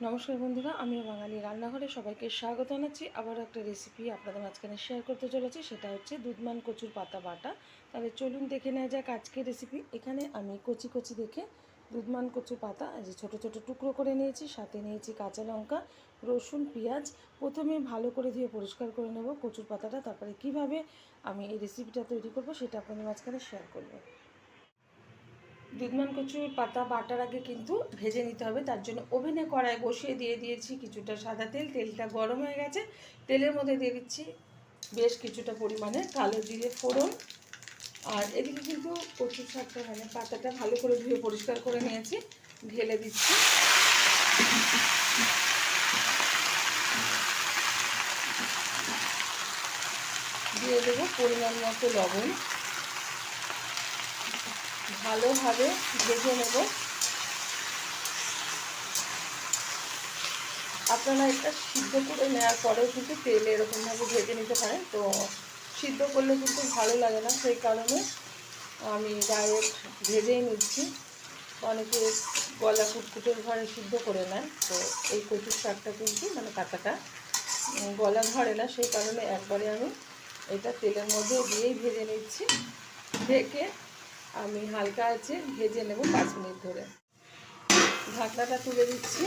নমস্কার বন্ধুরা, আমিও বাঙালি রান্নাঘরে সবাইকে স্বাগত জানাচ্ছি। আবারও একটা রেসিপি আপনাদের মাঝখানে শেয়ার করতে চলেছি, সেটা হচ্ছে দুধমান কচুর পাতা বাটা। তাহলে চলুন দেখে নেওয়া যাক আজকের রেসিপি। এখানে আমি কচি কচি দেখে দুধমান কচুর পাতা যে ছোটো ছোটো টুকরো করে নিয়েছি, সাথে নিয়েছি কাঁচা লঙ্কা, রসুন, পেঁয়াজ। প্রথমে ভালো করে ধুয়ে পরিষ্কার করে নেব কচুর পাতাটা, তারপরে কিভাবে আমি এই রেসিপিটা তৈরি করব সেটা আপনাদের মাঝখানে শেয়ার করব। দুধমান কচুর পাতা বাটার আগে কিন্তু ভেজে নিতে হবে, তার জন্য ওভেনে কড়াই বসিয়ে দিয়েছি কিছুটা সাদা তেল। তেলটা গরম হয়ে গেছে, তেলের মধ্যে দিয়ে দিচ্ছি বেশ কিছুটা পরিমাণে কালো জিরে ফোড়ন। আর এদিকে কিন্তু কচুর শাকটা পাতাটা ভালো করে ধুয়ে পরিষ্কার করে নিয়েছি, ঢেলে দিচ্ছি। দিয়ে দেবো পরিমাণ মতো লবণ, ভালোভাবে ভেজে নেব। আপনারা এটা সিদ্ধ করে নেওয়ার পরেও কিন্তু তেলে এরকমভাবে ভেজে নিতে পারেন, তো সিদ্ধ করলে কিন্তু ভালো লাগে না, সেই কারণে আমি ডাইরেক্ট ভেজেই নিচ্ছি। অনেকে গলা কুটকুটের ঘরে সিদ্ধ করে নেয়, তো এই কচুর শাকটা কিন্তু পাতাটা গলা ধরে না, সেই কারণে একবারে আমি এটা তেলের মধ্যে দিয়েই ভেজে নিচ্ছি। ঢেকে আমি হালকা আছে ভেজে নেব 5 মিনিট ধরে। ঢাকনাটা তুলে দিচ্ছি।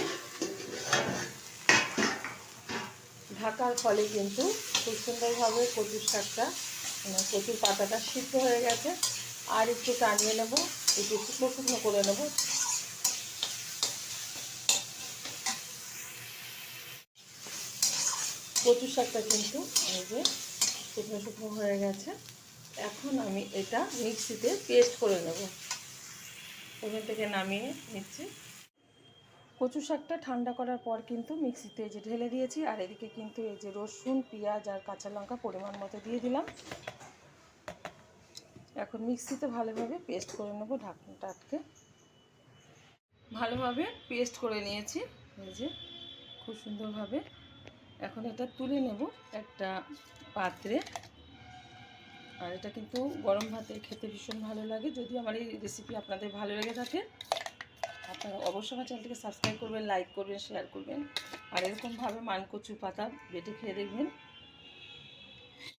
ঢাকার ফলে কিন্তু খুব সুন্দরভাবে কচুর শাকটা কচুর পাতাটা সিদ্ধ হয়ে গেছে। আর একটু টানিয়ে নেব, একটু শুকনো শুকনো করে নেব। কচুর শাকটা কিন্তু এই যে শুকনো শুকনো হয়ে গেছে। এখন আমি এটা মিক্সিতে পেস্ট করে নেব। ওখান থেকে নামিয়ে নিচ্ছি। কচু শাকটা ঠান্ডা করার পর কিন্তু মিক্সিতে যে ঢেলে দিয়েছি, আর এদিকে কিন্তু এই যে রসুন, পেঁয়াজ আর কাঁচা লঙ্কা পরিমাণ মতো দিয়ে দিলাম। এখন মিক্সিতে ভালোভাবে পেস্ট করে নেব। ঢাকনাটা আটকে ভালোভাবে পেস্ট করে নিয়েছি, এই যে খুব সুন্দরভাবে। এখন এটা তুলে নেব একটা পাত্রে। আর এটা কিন্তু গরম ভাতে খেতে ভীষণ ভালো লাগে। যদি আমার এই রেসিপি আপনাদের ভালো লেগে থাকে, আপনারা অবশ্যই আমার চ্যানেলটিকে সাবস্ক্রাইব করবেন, লাইক করবেন, শেয়ার করবেন। আর এরকমভাবে মানকচু পাতা বেটে খেয়ে দেখবেন,